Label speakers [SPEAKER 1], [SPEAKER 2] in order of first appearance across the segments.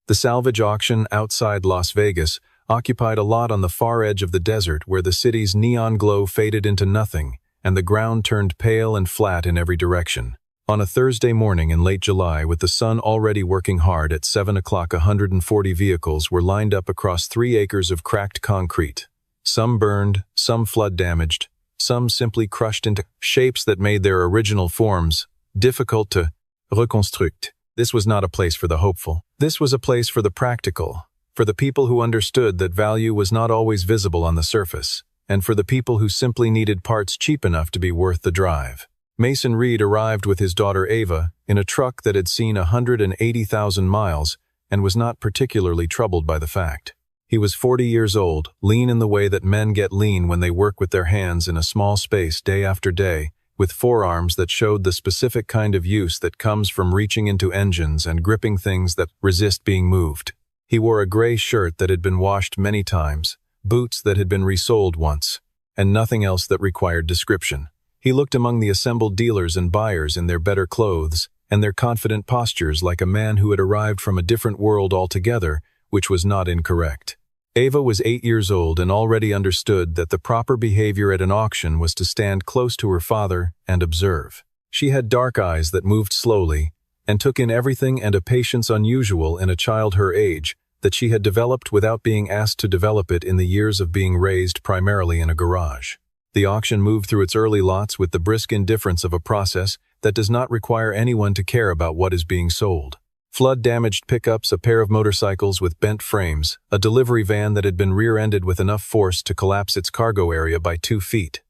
[SPEAKER 1] The salvage auction outside Las Vegas occupied a lot on the far edge of the desert where the city's neon glow faded into nothing and the ground turned pale and flat in every direction. On a Thursday morning in late July, with the sun already working hard at 7 o'clock, 140 vehicles were lined up across 3 acres of cracked concrete. Some burned, some flood damaged, some simply crushed into shapes that made their original forms difficult to reconstruct. This was not a place for the hopeful. This was a place for the practical, for the people who understood that value was not always visible on the surface, and for the people who simply needed parts cheap enough to be worth the drive. Mason Reed arrived with his daughter Ava in a truck that had seen 180,000 miles and was not particularly troubled by the fact. He was 40 years old, lean in the way that men get lean when they work with their hands in a small space day after day, with forearms that showed the specific kind of use that comes from reaching into engines and gripping things that resist being moved. He wore a gray shirt that had been washed many times, boots that had been resoled once, and nothing else that required description. He looked among the assembled dealers and buyers in their better clothes and their confident postures like a man who had arrived from a different world altogether, which was not incorrect. Ava was 8 years old and already understood that the proper behavior at an auction was to stand close to her father and observe. She had dark eyes that moved slowly and took in everything, and a patience unusual in a child her age that she had developed without being asked to develop it in the years of being raised primarily in a garage. The auction moved through its early lots with the brisk indifference of a process that does not require anyone to care about what is being sold. Flood-damaged pickups, a pair of motorcycles with bent frames, a delivery van that had been rear-ended with enough force to collapse its cargo area by 2 feet.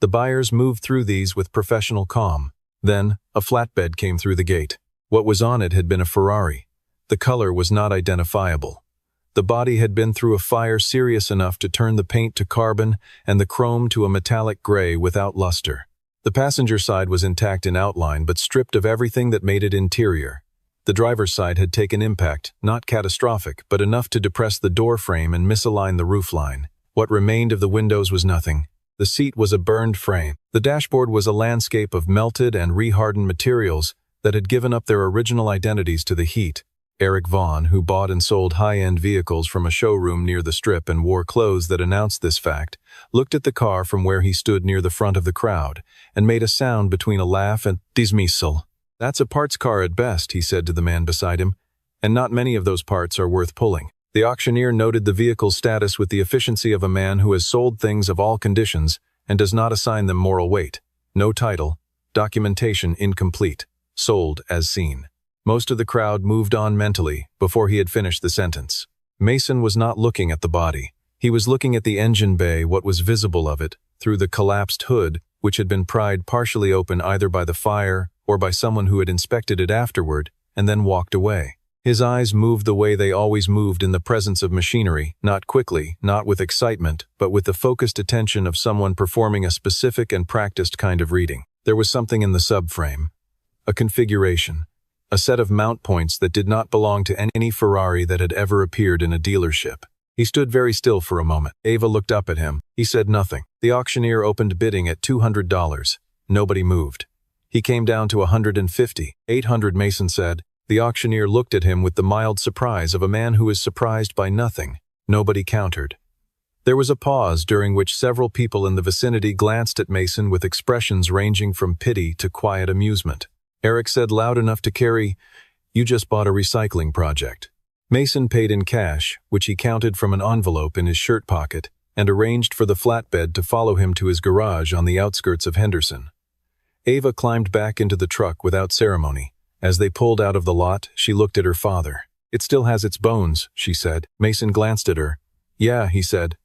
[SPEAKER 1] The buyers moved through these with professional calm. Then, a flatbed came through the gate. What was on it had been a Ferrari. The color was not identifiable. The body had been through a fire serious enough to turn the paint to carbon and the chrome to a metallic gray without luster. The passenger side was intact in outline but stripped of everything that made it interior. The driver's side had taken impact, not catastrophic, but enough to depress the door frame and misalign the roofline. What remained of the windows was nothing. The seat was a burned frame. The dashboard was a landscape of melted and rehardened materials that had given up their original identities to the heat. Eric Vaughn, who bought and sold high-end vehicles from a showroom near the Strip and wore clothes that announced this fact, looked at the car from where he stood near the front of the crowd and made a sound between a laugh and dismissal. "That's a parts car at best," he said to the man beside him, "and not many of those parts are worth pulling." The auctioneer noted the vehicle's status with the efficiency of a man who has sold things of all conditions and does not assign them moral weight. No title, documentation incomplete, sold as seen. Most of the crowd moved on mentally before he had finished the sentence. Mason was not looking at the body. He was looking at the engine bay, what was visible of it, through the collapsed hood, which had been pried partially open either by the fire or by someone who had inspected it afterward and then walked away. His eyes moved the way they always moved in the presence of machinery, not quickly, not with excitement, but with the focused attention of someone performing a specific and practiced kind of reading. There was something in the subframe, a configuration, a set of mount points that did not belong to any Ferrari that had ever appeared in a dealership. He stood very still for a moment. Ava looked up at him. He said nothing. The auctioneer opened bidding at $200. Nobody moved. He came down to $150. $800, Mason said. The auctioneer looked at him with the mild surprise of a man who is surprised by nothing. Nobody countered. There was a pause during which several people in the vicinity glanced at Mason with expressions ranging from pity to quiet amusement. Eric said loud enough to carry, "You just bought a recycling project." Mason paid in cash, which he counted from an envelope in his shirt pocket, and arranged for the flatbed to follow him to his garage on the outskirts of Henderson. Ava climbed back into the truck without ceremony. As they pulled out of the lot, she looked at her father. "It still has its bones," she said. Mason glanced at her. "Yeah," he said.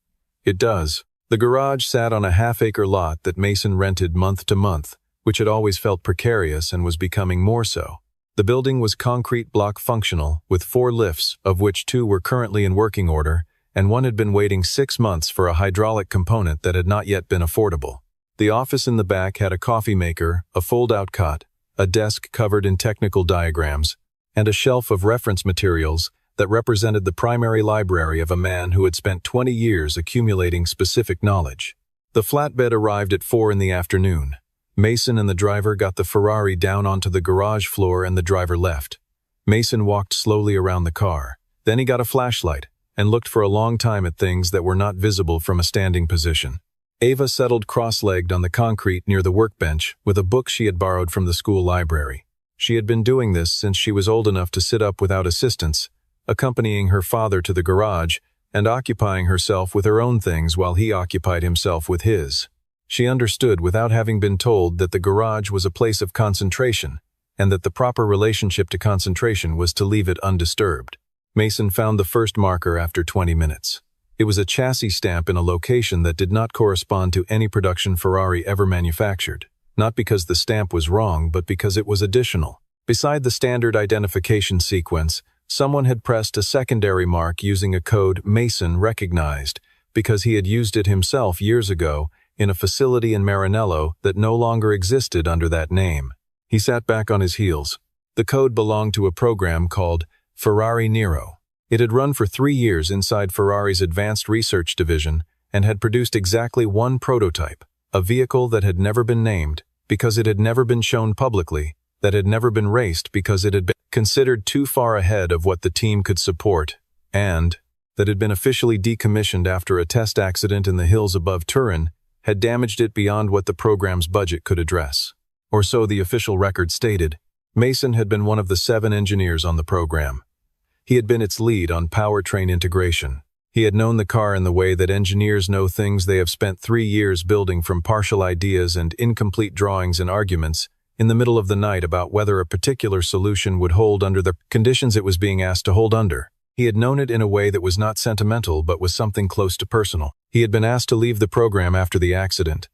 [SPEAKER 1] "It does." The garage sat on a half-acre lot that Mason rented month to month, which had always felt precarious and was becoming more so. The building was concrete block functional, with 4 lifts, of which 2 were currently in working order, and 1 had been waiting 6 months for a hydraulic component that had not yet been affordable. The office in the back had a coffee maker, a fold-out cot, a desk covered in technical diagrams, and a shelf of reference materials that represented the primary library of a man who had spent 20 years accumulating specific knowledge. The flatbed arrived at 4 in the afternoon. Mason and the driver got the Ferrari down onto the garage floor and the driver left. Mason walked slowly around the car, Then he got a flashlight and looked for a long time at things that were not visible from a standing position. Ava settled cross-legged on the concrete near the workbench with a book she had borrowed from the school library. She had been doing this since she was old enough to sit up without assistance, accompanying her father to the garage and occupying herself with her own things while he occupied himself with his. She understood without having been told that the garage was a place of concentration and that the proper relationship to concentration was to leave it undisturbed. Mason found the first marker after 20 minutes. It was a chassis stamp in a location that did not correspond to any production Ferrari ever manufactured, not because the stamp was wrong, but because it was additional. Beside the standard identification sequence, someone had pressed a secondary mark using a code Mason recognized because he had used it himself years ago in a facility in Maranello that no longer existed under that name. He sat back on his heels. The code belonged to a program called Ferrari Nero. It had run for 3 years inside Ferrari's Advanced Research Division and had produced exactly one prototype, a vehicle that had never been named because it had never been shown publicly, that had never been raced because it had been considered too far ahead of what the team could support, and that had been officially decommissioned after a test accident in the hills above Turin had damaged it beyond what the program's budget could address. Or so the official record stated. Mason had been one of the 7 engineers on the program. He had been its lead on powertrain integration. He had known the car in the way that engineers know things they have spent 3 years building from partial ideas and incomplete drawings and arguments in the middle of the night about whether a particular solution would hold under the conditions it was being asked to hold under. He had known it in a way that was not sentimental but was something close to personal. He had been asked to leave the program after the accident.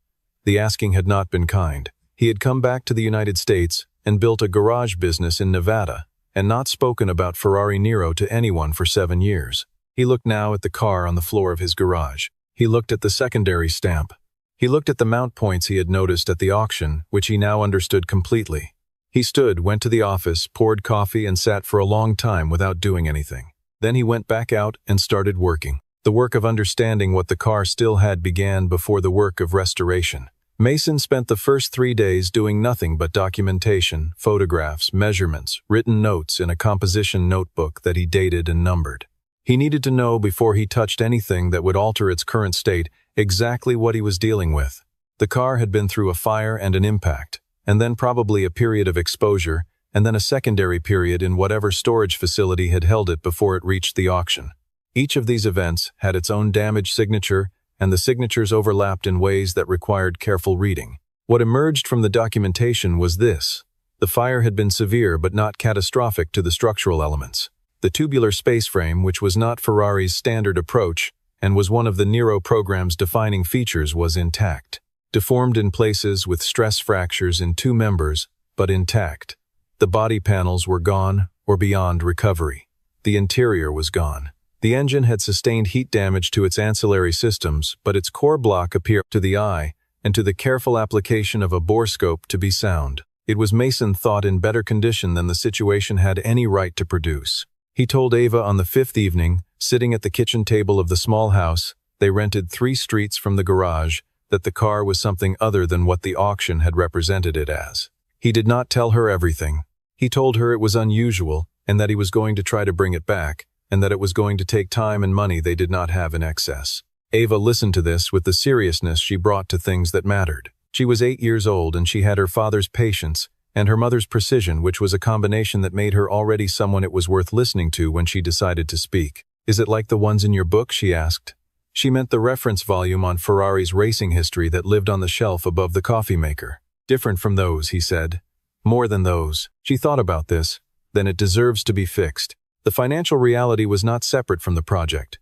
[SPEAKER 1] The asking had not been kind. He had come back to the United States and built a garage business in Nevada and not spoken about Ferrari Nero to anyone for 7 years. He looked now at the car on the floor of his garage. He looked at the secondary stamp. He looked at the mount points he had noticed at the auction, which he now understood completely. He stood, went to the office, poured coffee, and sat for a long time without doing anything. Then he went back out and started working. The work of understanding what the car still had began before the work of restoration. Mason spent the first 3 days doing nothing but documentation, photographs, measurements, written notes in a composition notebook that he dated and numbered. He needed to know before he touched anything that would alter its current state exactly what he was dealing with. The car had been through a fire and an impact, and then probably a period of exposure, and then a secondary period in whatever storage facility had held it before it reached the auction. Each of these events had its own damage signature, and the signatures overlapped in ways that required careful reading. What emerged from the documentation was this. The fire had been severe but not catastrophic to the structural elements. The tubular space frame, which was not Ferrari's standard approach and was one of the Nero program's defining features, was intact. Deformed in places with stress fractures in 2 members, but intact. The body panels were gone or beyond recovery. The interior was gone. The engine had sustained heat damage to its ancillary systems, but its core block appeared to the eye and to the careful application of a borescope to be sound. It was, Mason thought, in better condition than the situation had any right to produce. He told Ava on the 5th evening, sitting at the kitchen table of the small house they rented 3 streets from the garage, that the car was something other than what the auction had represented it as. He did not tell her everything. He told her it was unusual and that he was going to try to bring it back, and that it was going to take time and money they did not have in excess. Ava listened to this with the seriousness she brought to things that mattered. She was 8 years old and she had her father's patience and her mother's precision, which was a combination that made her already someone it was worth listening to when she decided to speak. "Is it like the ones in your book?" she asked. She meant the reference volume on Ferrari's racing history that lived on the shelf above the coffee maker. "Different from those," he said. "More than those." She thought about this. "Then it deserves to be fixed." The financial reality was not separate from the project.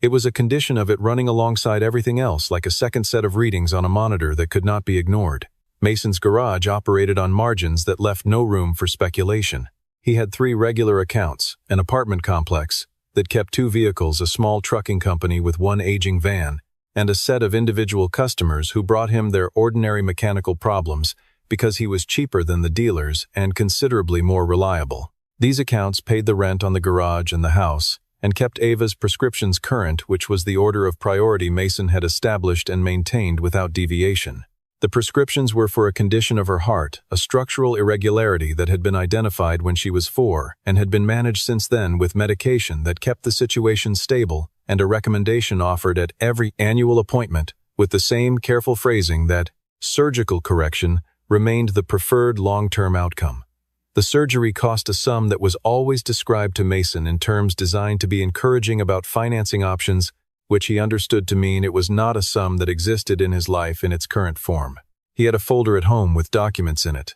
[SPEAKER 1] It was a condition of it running alongside everything else, like a second set of readings on a monitor that could not be ignored. Mason's garage operated on margins that left no room for speculation. He had 3 regular accounts, an apartment complex that kept 2 vehicles, a small trucking company with 1 aging van, and a set of individual customers who brought him their ordinary mechanical problems because he was cheaper than the dealers and considerably more reliable. These accounts paid the rent on the garage and the house, and kept Ava's prescriptions current, which was the order of priority Mason had established and maintained without deviation. The prescriptions were for a condition of her heart, a structural irregularity that had been identified when she was 4 and had been managed since then with medication that kept the situation stable, and a recommendation offered at every annual appointment with the same careful phrasing that surgical correction remained the preferred long-term outcome. The surgery cost a sum that was always described to Mason in terms designed to be encouraging about financing options, which he understood to mean it was not a sum that existed in his life in its current form. He had a folder at home with documents in it.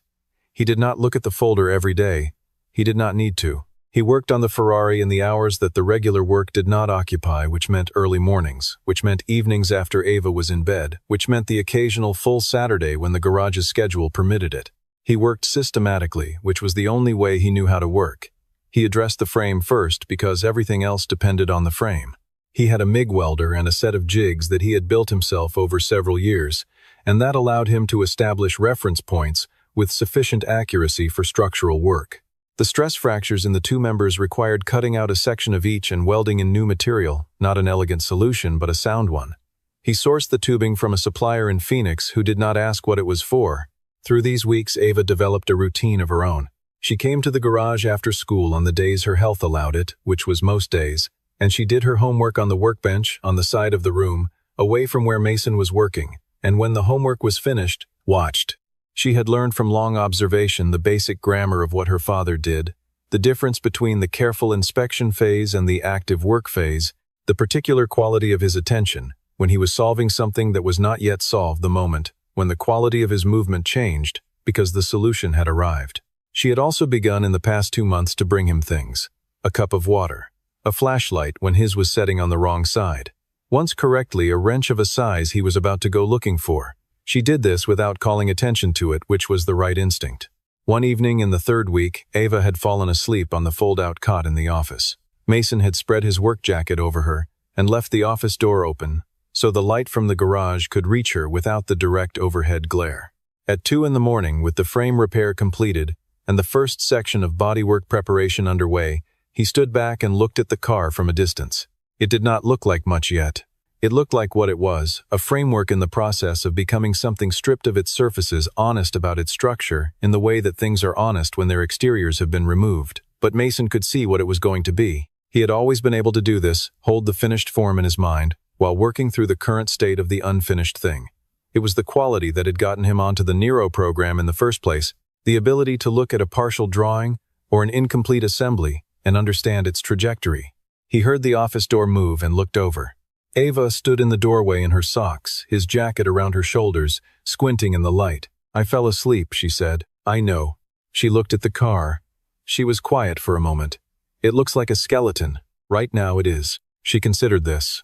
[SPEAKER 1] He did not look at the folder every day. He did not need to. He worked on the Ferrari in the hours that the regular work did not occupy, which meant early mornings, which meant evenings after Ava was in bed, which meant the occasional full Saturday when the garage's schedule permitted it. He worked systematically, which was the only way he knew how to work. He addressed the frame first because everything else depended on the frame. He had a MIG welder and a set of jigs that he had built himself over several years, and that allowed him to establish reference points with sufficient accuracy for structural work. The stress fractures in the two members required cutting out a section of each and welding in new material, not an elegant solution but a sound one. He sourced the tubing from a supplier in Phoenix who did not ask what it was for. Through these weeks, Ava developed a routine of her own. She came to the garage after school on the days her health allowed it, which was most days, and she did her homework on the workbench on the side of the room, away from where Mason was working, and when the homework was finished, watched. She had learned from long observation the basic grammar of what her father did, the difference between the careful inspection phase and the active work phase, the particular quality of his attention, when he was solving something that was not yet solved the moment, when the quality of his movement changed, because the solution had arrived. She had also begun in the past 2 months to bring him things. A cup of water. A flashlight when his was setting on the wrong side. Once correctly, a wrench of a size he was about to go looking for. She did this without calling attention to it, which was the right instinct. One evening in the 3rd week, Ava had fallen asleep on the fold-out cot in the office. Mason had spread his work jacket over her and left the office door open so the light from the garage could reach her without the direct overhead glare. At 2 in the morning, with the frame repair completed and the first section of bodywork preparation underway, he stood back and looked at the car from a distance. It did not look like much yet. It looked like what it was, a framework in the process of becoming something stripped of its surfaces, honest about its structure, in the way that things are honest when their exteriors have been removed. But Mason could see what it was going to be. He had always been able to do this, hold the finished form in his mind, while working through the current state of the unfinished thing. It was the quality that had gotten him onto the Nero program in the first place, the ability to look at a partial drawing or an incomplete assembly and understand its trajectory. He heard the office door move and looked over. Ava stood in the doorway in her socks, his jacket around her shoulders, squinting in the light. "I fell asleep," she said. "I know." She looked at the car. She was quiet for a moment. "It looks like a skeleton. Right now it is." She considered this.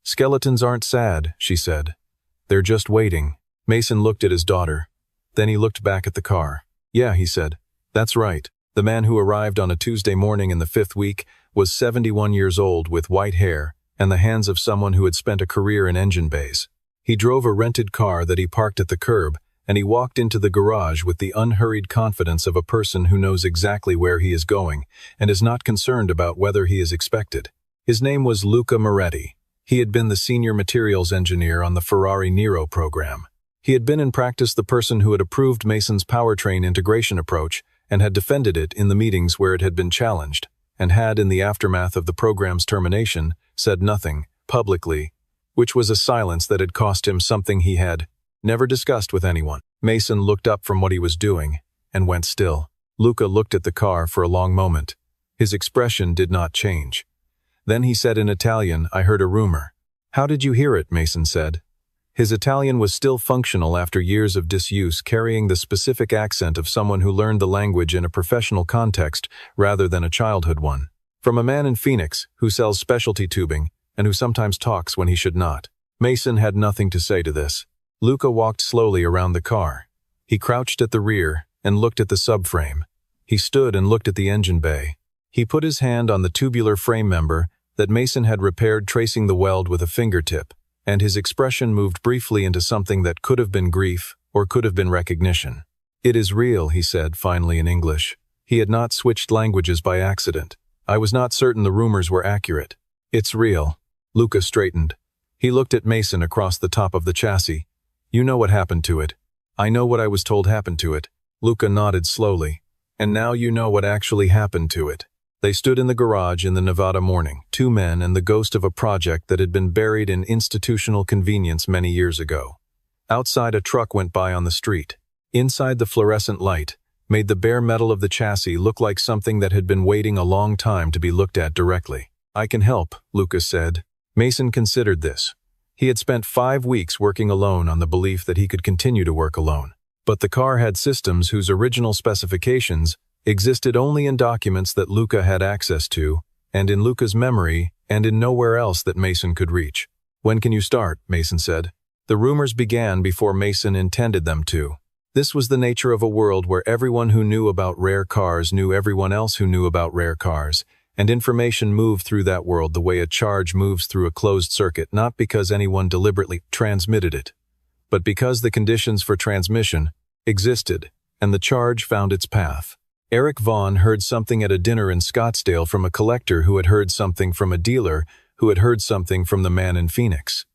[SPEAKER 1] "Skeletons aren't sad," she said. "They're just waiting." Mason looked at his daughter. Then he looked back at the car. "Yeah," he said. "That's right." The man who arrived on a Tuesday morning in the 5th week was 71 years old with white hair and the hands of someone who had spent a career in engine bays. He drove a rented car that he parked at the curb, and he walked into the garage with the unhurried confidence of a person who knows exactly where he is going and is not concerned about whether he is expected. His name was Luca Moretti. He had been the senior materials engineer on the Ferrari Nero program. He had been in practice the person who had approved Mason's powertrain integration approach and had defended it in the meetings where it had been challenged, and had, in the aftermath of the program's termination, said nothing, publicly, which was a silence that had cost him something he had never discussed with anyone. Mason looked up from what he was doing and went still. Luca looked at the car for a long moment. His expression did not change. Then he said in Italian, "I heard a rumor." "How did you hear it?" Mason said. His Italian was still functional after years of disuse, carrying the specific accent of someone who learned the language in a professional context rather than a childhood one. From a man in Phoenix who sells specialty tubing and who sometimes talks when he should not. Mason had nothing to say to this. Luca walked slowly around the car. He crouched at the rear and looked at the subframe. He stood and looked at the engine bay. He put his hand on the tubular frame member that Mason had repaired, tracing the weld with a fingertip, and his expression moved briefly into something that could have been grief or could have been recognition. "It is real," he said finally in English. He had not switched languages by accident. "I was not certain the rumors were accurate." "It's real." Luca straightened. He looked at Mason across the top of the chassis. You know what happened to it. I know what I was told happened to it. Luca nodded slowly. And now you know what actually happened to it. They stood in the garage in the Nevada morning, two men and the ghost of a project that had been buried in institutional convenience many years ago. Outside, a truck went by on the street. Inside, the fluorescent light made the bare metal of the chassis look like something that had been waiting a long time to be looked at directly. I can help, Lucas said. Mason considered this. He had spent 5 weeks working alone on the belief that he could continue to work alone. But the car had systems whose original specifications existed only in documents that Luca had access to, and in Luca's memory, and in nowhere else that Mason could reach. When can you start? Mason said. The rumors began before Mason intended them to. This was the nature of a world where everyone who knew about rare cars knew everyone else who knew about rare cars, and information moved through that world the way a charge moves through a closed circuit, not because anyone deliberately transmitted it, but because the conditions for transmission existed, and the charge found its path. Eric Vaughn heard something at a dinner in Scottsdale from a collector who had heard something from a dealer who had heard something from the man in Phoenix.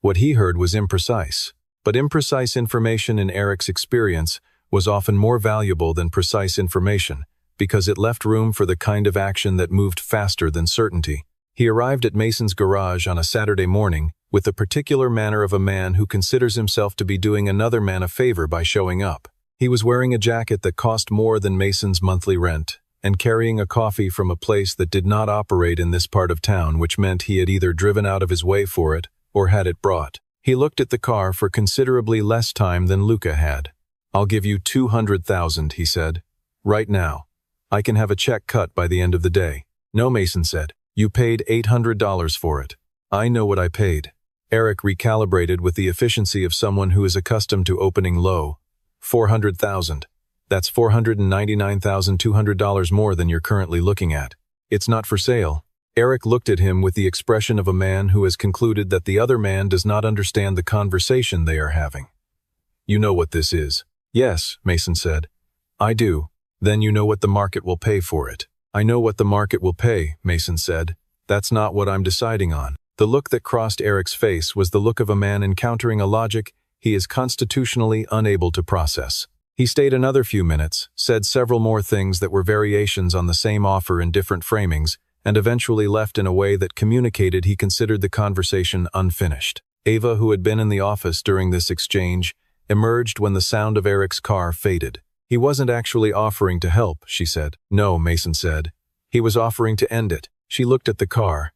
[SPEAKER 1] What he heard was imprecise, but imprecise information in Eric's experience was often more valuable than precise information because it left room for the kind of action that moved faster than certainty. He arrived at Mason's garage on a Saturday morning with the particular manner of a man who considers himself to be doing another man a favor by showing up. He was wearing a jacket that cost more than Mason's monthly rent, and carrying a coffee from a place that did not operate in this part of town, which meant he had either driven out of his way for it or had it brought. He looked at the car for considerably less time than Luca had. I'll give you $200,000, he said. Right now. I can have a check cut by the end of the day. No, Mason said. You paid $800 for it. I know what I paid. Eric recalibrated with the efficiency of someone who is accustomed to opening low. $400,000. That's $499,200 more than you're currently looking at. It's not for sale. Eric looked at him with the expression of a man who has concluded that the other man does not understand the conversation they are having. You know what this is. Yes, Mason said. I do. Then you know what the market will pay for it. I know what the market will pay, Mason said. That's not what I'm deciding on. The look that crossed Eric's face was the look of a man encountering a logic he is constitutionally unable to process. He stayed another few minutes, said several more things that were variations on the same offer in different framings, and eventually left in a way that communicated he considered the conversation unfinished. Ava, who had been in the office during this exchange, emerged when the sound of Eric's car faded. He wasn't actually offering to help, she said. No, Mason said. He was offering to end it. She looked at the car.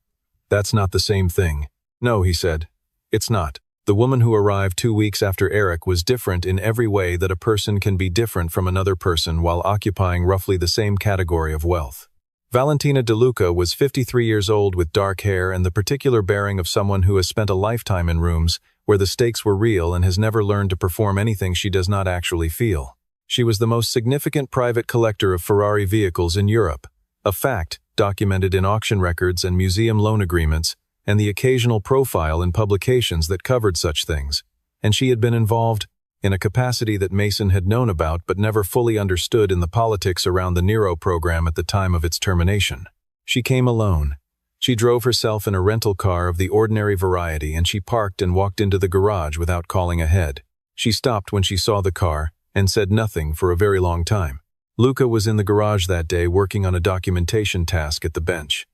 [SPEAKER 1] That's not the same thing. No, he said. It's not. The woman who arrived 2 weeks after Eric was different in every way that a person can be different from another person while occupying roughly the same category of wealth. Valentina DeLuca was 53 years old with dark hair and the particular bearing of someone who has spent a lifetime in rooms where the stakes were real and has never learned to perform anything she does not actually feel. She was the most significant private collector of Ferrari vehicles in Europe, a fact documented in auction records and museum loan agreements, and the occasional profile in publications that covered such things, and she had been involved in a capacity that Mason had known about but never fully understood in the politics around the Nero program at the time of its termination. She came alone. She drove herself in a rental car of the ordinary variety, and she parked and walked into the garage without calling ahead. She stopped when she saw the car and said nothing for a very long time. Luca was in the garage that day working on a documentation task at the bench.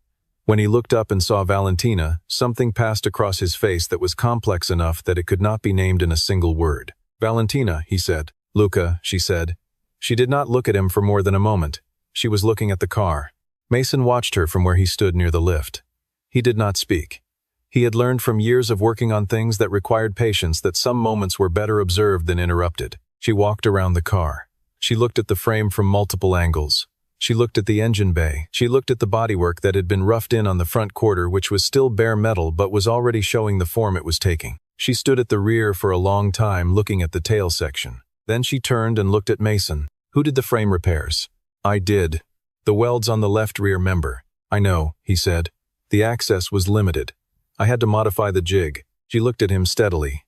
[SPEAKER 1] When he looked up and saw Valentina, something passed across his face that was complex enough that it could not be named in a single word. Valentina, he said. Luca, she said. She did not look at him for more than a moment. She was looking at the car. Mason watched her from where he stood near the lift. He did not speak. He had learned from years of working on things that required patience that some moments were better observed than interrupted. She walked around the car. She looked at the frame from multiple angles. She looked at the engine bay. She looked at the bodywork that had been roughed in on the front quarter, which was still bare metal but was already showing the form it was taking. She stood at the rear for a long time looking at the tail section. Then she turned and looked at Mason. Who did the frame repairs? I did. The welds on the left rear member. I know, he said. The access was limited. I had to modify the jig. She looked at him steadily.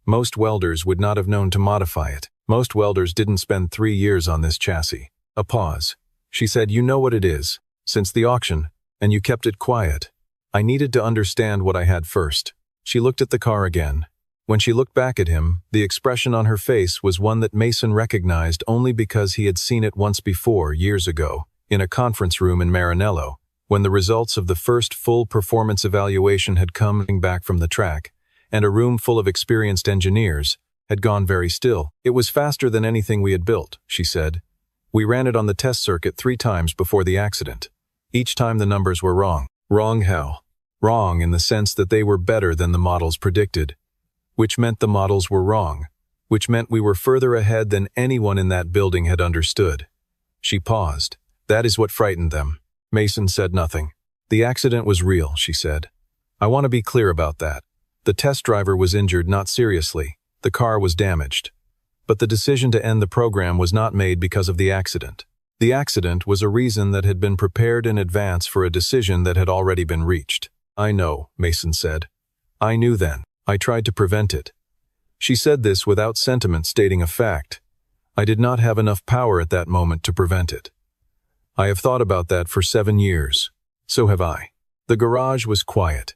[SPEAKER 1] Most welders would not have known to modify it. Most welders didn't spend 3 years on this chassis. A pause. She said, you know what it is, since the auction, and you kept it quiet. I needed to understand what I had first. She looked at the car again. When she looked back at him, the expression on her face was one that Mason recognized only because he had seen it once before, years ago, in a conference room in Maranello, when the results of the first full performance evaluation had come back from the track, and a room full of experienced engineers had gone very still. "It was faster than anything we had built," she said. "We ran it on the test circuit 3 times before the accident. Each time the numbers were wrong." Wrong how? Wrong in the sense that they were better than the models predicted, which meant the models were wrong, which meant we were further ahead than anyone in that building had understood. She paused. "That is what frightened them." Mason said nothing. "The accident was real," she said. "I want to be clear about that. The test driver was injured, not seriously. The car was damaged. But the decision to end the program was not made because of the accident. The accident was a reason that had been prepared in advance for a decision that had already been reached." "I know," Mason said. "I knew then. I tried to prevent it." She said this without sentiment, stating a fact. "I did not have enough power at that moment to prevent it. I have thought about that for 7 years. So have I." The garage was quiet.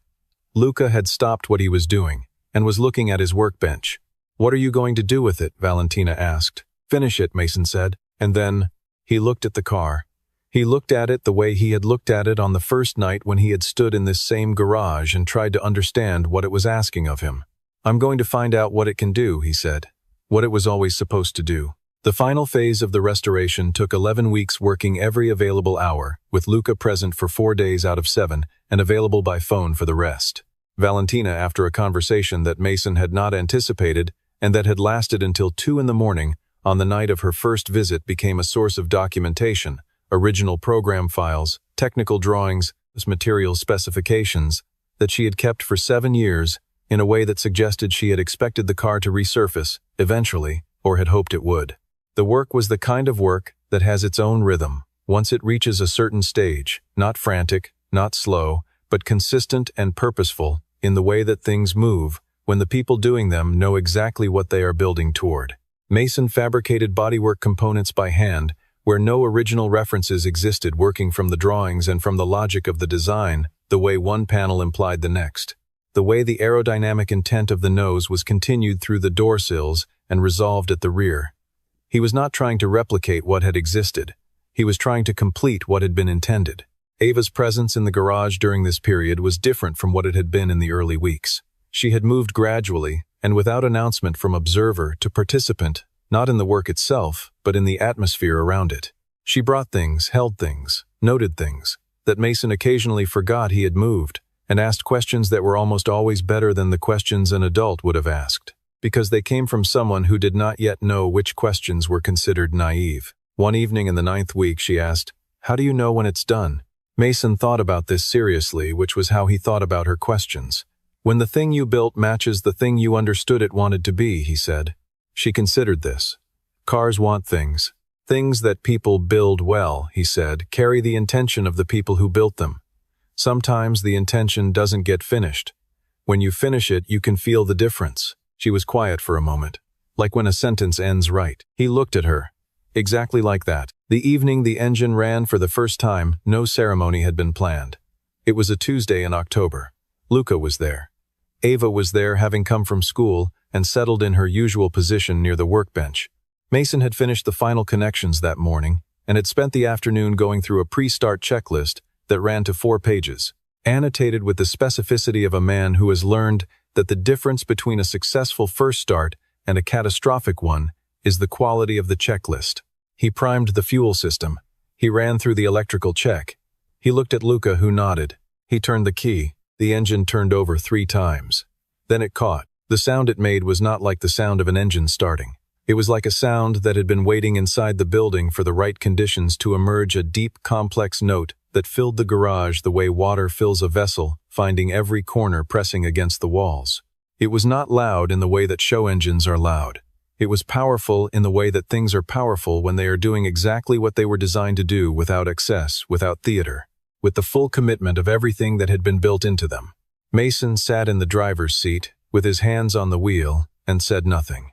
[SPEAKER 1] Luca had stopped what he was doing and was looking at his workbench. "What are you going to do with it?" Valentina asked. "Finish it," Mason said. And then he looked at the car. He looked at it the way he had looked at it on the first night when he had stood in this same garage and tried to understand what it was asking of him. "I'm going to find out what it can do," he said. "What it was always supposed to do." The final phase of the restoration took 11 weeks, working every available hour, with Luca present for 4 days out of 7 and available by phone for the rest. Valentina, after a conversation that Mason had not anticipated and that had lasted until 2 in the morning, on the night of her first visit, became a source of documentation, original program files, technical drawings, material specifications, that she had kept for 7 years in a way that suggested she had expected the car to resurface, eventually, or had hoped it would. The work was the kind of work that has its own rhythm, once it reaches a certain stage, not frantic, not slow, but consistent and purposeful in the way that things move, when the people doing them know exactly what they are building toward. Mason fabricated bodywork components by hand, where no original references existed, working from the drawings and from the logic of the design, the way one panel implied the next. The way the aerodynamic intent of the nose was continued through the door sills and resolved at the rear. He was not trying to replicate what had existed. He was trying to complete what had been intended. Ava's presence in the garage during this period was different from what it had been in the early weeks. She had moved gradually, and without announcement, from observer to participant, not in the work itself, but in the atmosphere around it. She brought things, held things, noted things, that Mason occasionally forgot he had moved, and asked questions that were almost always better than the questions an adult would have asked, because they came from someone who did not yet know which questions were considered naive. One evening in the 9th week, she asked, "How do you know when it's done?" Mason thought about this seriously, which was how he thought about her questions. "When the thing you built matches the thing you understood it wanted to be," he said. She considered this. "Cars want things. Things that people build well," he said, "carry the intention of the people who built them. Sometimes the intention doesn't get finished. When you finish it, you can feel the difference." She was quiet for a moment, like when a sentence ends right. He looked at her. Exactly like that. The evening the engine ran for the first time, no ceremony had been planned. It was a Tuesday in October. Luca was there. Ava was there, having come from school and settled in her usual position near the workbench. Mason had finished the final connections that morning and had spent the afternoon going through a pre-start checklist that ran to 4 pages, annotated with the specificity of a man who has learned that the difference between a successful first start and a catastrophic one is the quality of the checklist. He primed the fuel system. He ran through the electrical check. He looked at Luca, who nodded. He turned the key. The engine turned over 3 times. Then it caught. The sound it made was not like the sound of an engine starting. It was like a sound that had been waiting inside the building for the right conditions to emerge, a deep, complex note that filled the garage the way water fills a vessel, finding every corner, pressing against the walls. It was not loud in the way that show engines are loud. It was powerful in the way that things are powerful when they are doing exactly what they were designed to do, without excess, without theater, with the full commitment of everything that had been built into them. Mason sat in the driver's seat, with his hands on the wheel, and said nothing.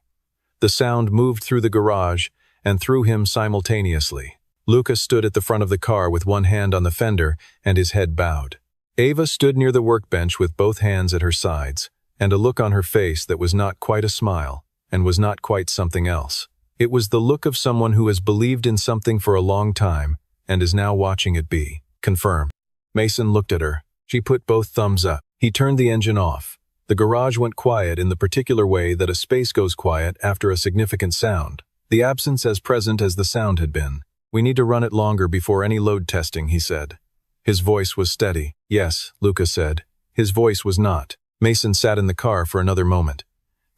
[SPEAKER 1] The sound moved through the garage and through him simultaneously. Luca stood at the front of the car with one hand on the fender and his head bowed. Ava stood near the workbench with both hands at her sides, and a look on her face that was not quite a smile, and was not quite something else. It was the look of someone who has believed in something for a long time, and is now watching it be confirmed. Mason looked at her. She put both thumbs up. He turned the engine off. The garage went quiet in the particular way that a space goes quiet after a significant sound, the absence as present as the sound had been. "We need to run it longer before any load testing," he said. His voice was steady. "Yes," Lucas said. His voice was not. Mason sat in the car for another moment.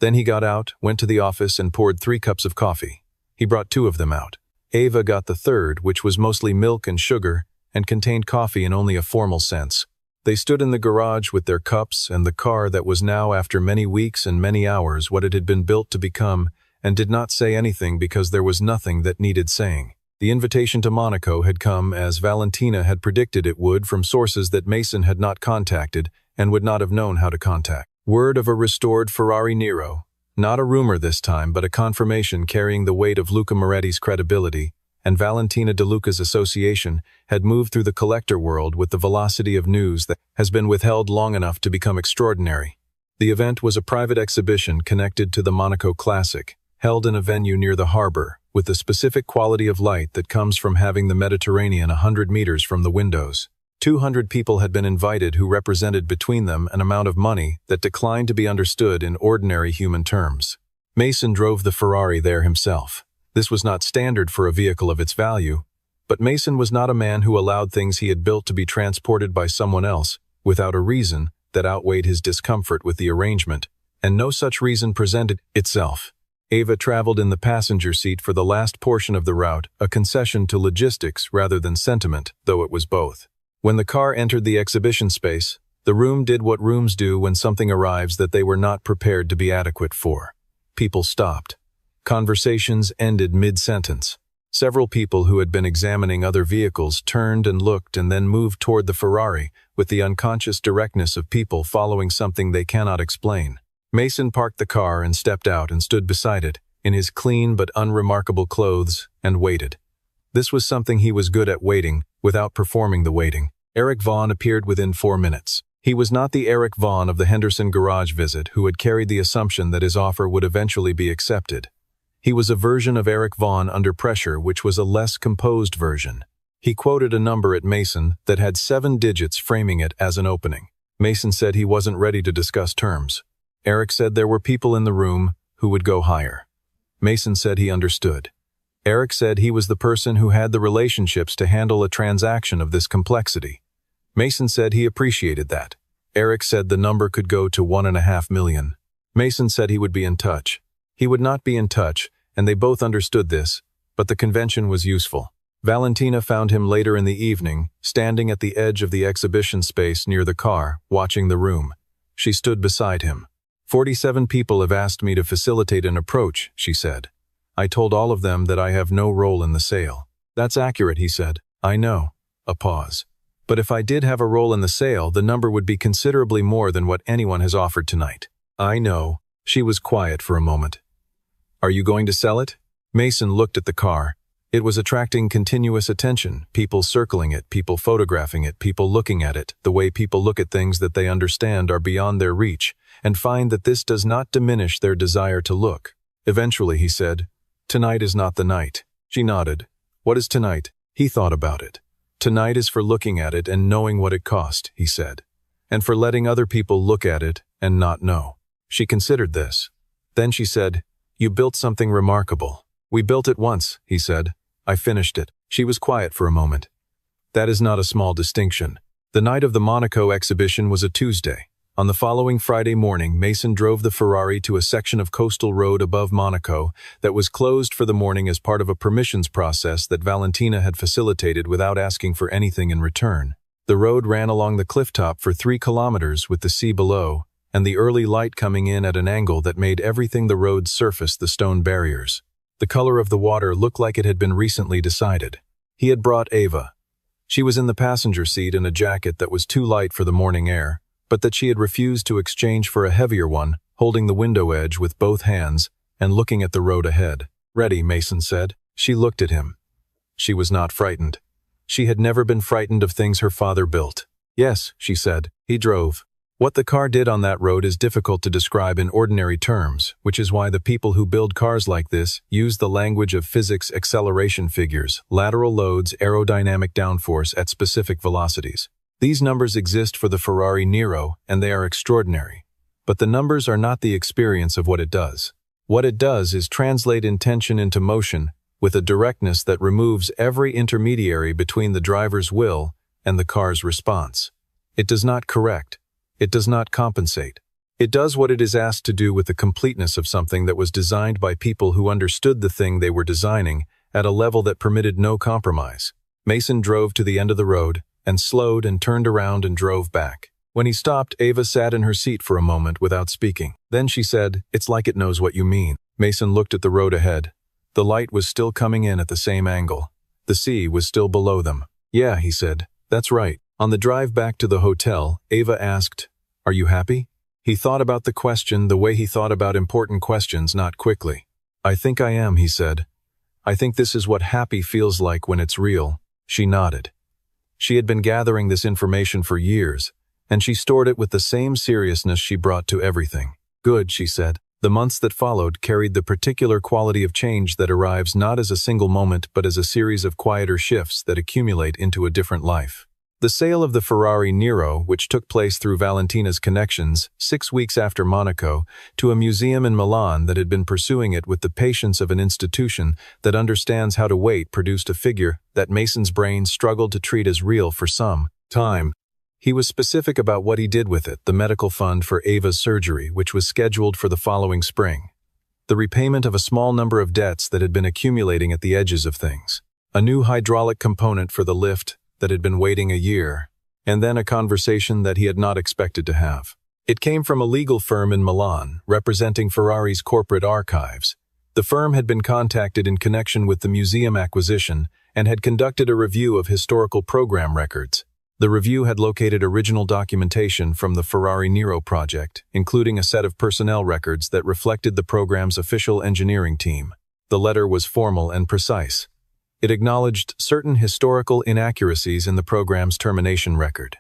[SPEAKER 1] Then he got out, went to the office, and poured 3 cups of coffee. He brought 2 of them out. Ava got the third, which was mostly milk and sugar, and contained coffee in only a formal sense. They stood in the garage with their cups and the car that was now, after many weeks and many hours, what it had been built to become, and did not say anything because there was nothing that needed saying. The invitation to Monaco had come, as Valentina had predicted it would, from sources that Mason had not contacted and would not have known how to contact. Word of a restored Ferrari Nero. Not a rumor this time, but a confirmation carrying the weight of Luca Moretti's credibility, and Valentina De Luca's association had moved through the collector world with the velocity of news that has been withheld long enough to become extraordinary. The event was a private exhibition connected to the Monaco Classic, held in a venue near the harbor, with the specific quality of light that comes from having the Mediterranean 100 meters from the windows. 200 people had been invited who represented between them an amount of money that declined to be understood in ordinary human terms. Mason drove the Ferrari there himself. This was not standard for a vehicle of its value, but Mason was not a man who allowed things he had built to be transported by someone else without a reason that outweighed his discomfort with the arrangement, and no such reason presented itself. Ava traveled in the passenger seat for the last portion of the route, a concession to logistics rather than sentiment, though it was both. When the car entered the exhibition space, the room did what rooms do when something arrives that they were not prepared to be adequate for. People stopped. Conversations ended mid-sentence. Several people who had been examining other vehicles turned and looked and then moved toward the Ferrari with the unconscious directness of people following something they cannot explain. Mason parked the car and stepped out and stood beside it, in his clean but unremarkable clothes, and waited. This was something he was good at, waiting, without performing the waiting. Eric Vaughn appeared within 4 minutes. He was not the Eric Vaughn of the Henderson garage visit who had carried the assumption that his offer would eventually be accepted. He was a version of Eric Vaughn under pressure, which was a less composed version. He quoted a number at Mason that had 7 digits, framing it as an opening. Mason said he wasn't ready to discuss terms. Eric said there were people in the room who would go higher. Mason said he understood. Eric said he was the person who had the relationships to handle a transaction of this complexity. Mason said he appreciated that. Eric said the number could go to 1.5 million. Mason said he would be in touch. He would not be in touch, and they both understood this, but the convention was useful. Valentina found him later in the evening, standing at the edge of the exhibition space near the car, watching the room. She stood beside him. 47 people have asked me to facilitate an approach, she said. I told all of them that I have no role in the sale. That's accurate, he said. I know. A pause. But if I did have a role in the sale, the number would be considerably more than what anyone has offered tonight. I know. She was quiet for a moment. Are you going to sell it? Mason looked at the car. It was attracting continuous attention, people circling it, people photographing it, people looking at it, the way people look at things that they understand are beyond their reach, and find that this does not diminish their desire to look. Eventually, he said, Tonight is not the night. She nodded. What is tonight? He thought about it. Tonight is for looking at it and knowing what it cost, he said, and for letting other people look at it and not know. She considered this. Then she said, You built something remarkable. We built it once, he said. I finished it. She was quiet for a moment. That is not a small distinction. The night of the Monaco exhibition was a Tuesday. On the following Friday morning, Mason drove the Ferrari to a section of coastal road above Monaco that was closed for the morning as part of a permissions process that Valentina had facilitated without asking for anything in return. The road ran along the clifftop for 3 kilometers with the sea below, and the early light coming in at an angle that made everything the road surface the stone barriers. The color of the water looked like it had been recently decided. He had brought Ava. She was in the passenger seat in a jacket that was too light for the morning air, but that she had refused to exchange for a heavier one, holding the window edge with both hands and looking at the road ahead. Ready, Mason said. She looked at him. She was not frightened. She had never been frightened of things her father built. Yes, she said. He drove. What the car did on that road is difficult to describe in ordinary terms, which is why the people who build cars like this use the language of physics acceleration figures, lateral loads, aerodynamic downforce at specific velocities. These numbers exist for the Ferrari Nero, and they are extraordinary. But the numbers are not the experience of what it does. What it does is translate intention into motion with a directness that removes every intermediary between the driver's will and the car's response. It does not correct. It does not compensate. It does what it is asked to do with the completeness of something that was designed by people who understood the thing they were designing at a level that permitted no compromise. Mason drove to the end of the road and slowed and turned around and drove back. When he stopped, Ava sat in her seat for a moment without speaking. Then she said, "It's like it knows what you mean." Mason looked at the road ahead. The light was still coming in at the same angle. The sea was still below them. "Yeah," he said, "that's right." On the drive back to the hotel, Ava asked, "Are you happy?" He thought about the question the way he thought about important questions, not quickly. "I think I am," he said. "I think this is what happy feels like when it's real." She nodded. She had been gathering this information for years, and she stored it with the same seriousness she brought to everything. "Good," she said. The months that followed carried the particular quality of change that arrives not as a single moment but as a series of quieter shifts that accumulate into a different life. The sale of the Ferrari Nero, which took place through Valentina's connections 6 weeks after Monaco, to a museum in Milan that had been pursuing it with the patience of an institution that understands how to wait, produced a figure that Mason's brain struggled to treat as real for some time. He was specific about what he did with it: the medical fund for Ava's surgery, which was scheduled for the following spring, the repayment of a small number of debts that had been accumulating at the edges of things, a new hydraulic component for the lift that had been waiting a year, and then a conversation that he had not expected to have. It came from a legal firm in Milan, representing Ferrari's corporate archives. The firm had been contacted in connection with the museum acquisition and had conducted a review of historical program records. The review had located original documentation from the Ferrari Nero project, including a set of personnel records that reflected the program's official engineering team. The letter was formal and precise. It acknowledged certain historical inaccuracies in the program's termination record.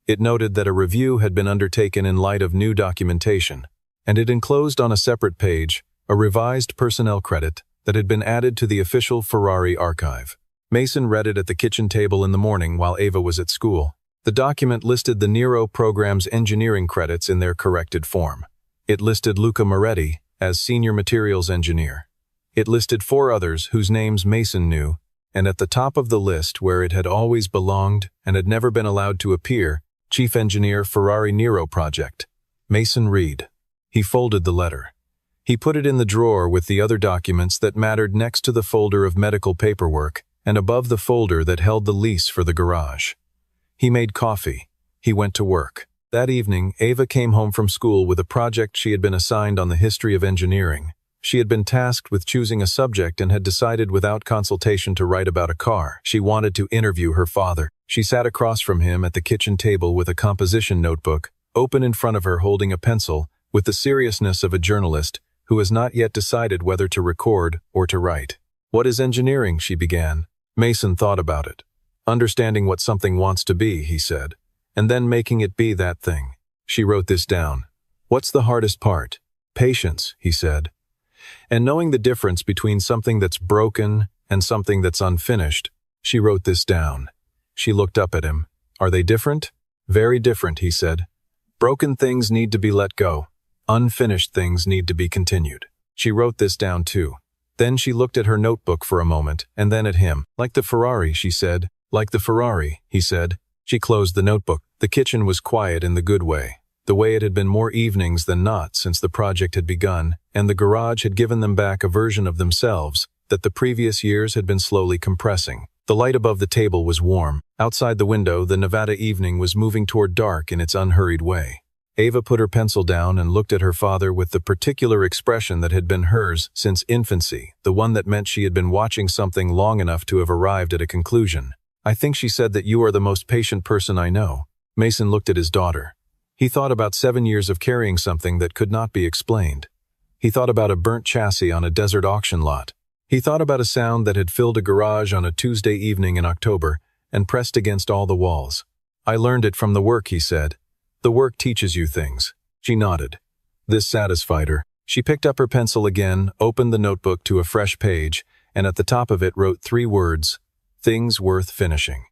[SPEAKER 1] It noted that a review had been undertaken in light of new documentation, and it enclosed on a separate page a revised personnel credit that had been added to the official Ferrari archive. Mason read it at the kitchen table in the morning while Ava was at school. The document listed the Nero program's engineering credits in their corrected form. It listed Luca Moretti as senior materials engineer. It listed 4 others whose names Mason knew, and at the top of the list, where it had always belonged and had never been allowed to appear, Chief Engineer Ferrari Nero Project, Mason Reed. He folded the letter. He put it in the drawer with the other documents that mattered next to the folder of medical paperwork and above the folder that held the lease for the garage. He made coffee. He went to work. That evening, Ava came home from school with a project she had been assigned on the history of engineering. She had been tasked with choosing a subject and had decided without consultation to write about a car. She wanted to interview her father. She sat across from him at the kitchen table with a composition notebook, open in front of her holding a pencil, with the seriousness of a journalist who has not yet decided whether to record or to write. "What is engineering?" she began. Mason thought about it. "Understanding what something wants to be," he said, "and then making it be that thing." She wrote this down. "What's the hardest part?" "Patience," he said. "And knowing the difference between something that's broken and something that's unfinished." She wrote this down. She looked up at him. "Are they different?" "Very different," he said. "Broken things need to be let go. Unfinished things need to be continued." She wrote this down too. Then she looked at her notebook for a moment, and then at him. "Like the Ferrari," she said. "Like the Ferrari," he said. She closed the notebook. The kitchen was quiet in the good way, the way it had been more evenings than not since the project had begun, and the garage had given them back a version of themselves that the previous years had been slowly compressing. The light above the table was warm. Outside the window, the Nevada evening was moving toward dark in its unhurried way. Ava put her pencil down and looked at her father with the particular expression that had been hers since infancy, the one that meant she had been watching something long enough to have arrived at a conclusion. "I think," she said, "that you are the most patient person I know." Mason looked at his daughter. He thought about 7 years of carrying something that could not be explained. He thought about a burnt chassis on a desert auction lot. He thought about a sound that had filled a garage on a Tuesday evening in October and pressed against all the walls. "I learned it from the work," he said. The work teaches you things. She nodded. This satisfied her. She picked up her pencil again, opened the notebook to a fresh page, and at the top of it wrote 3 words, "Things worth finishing."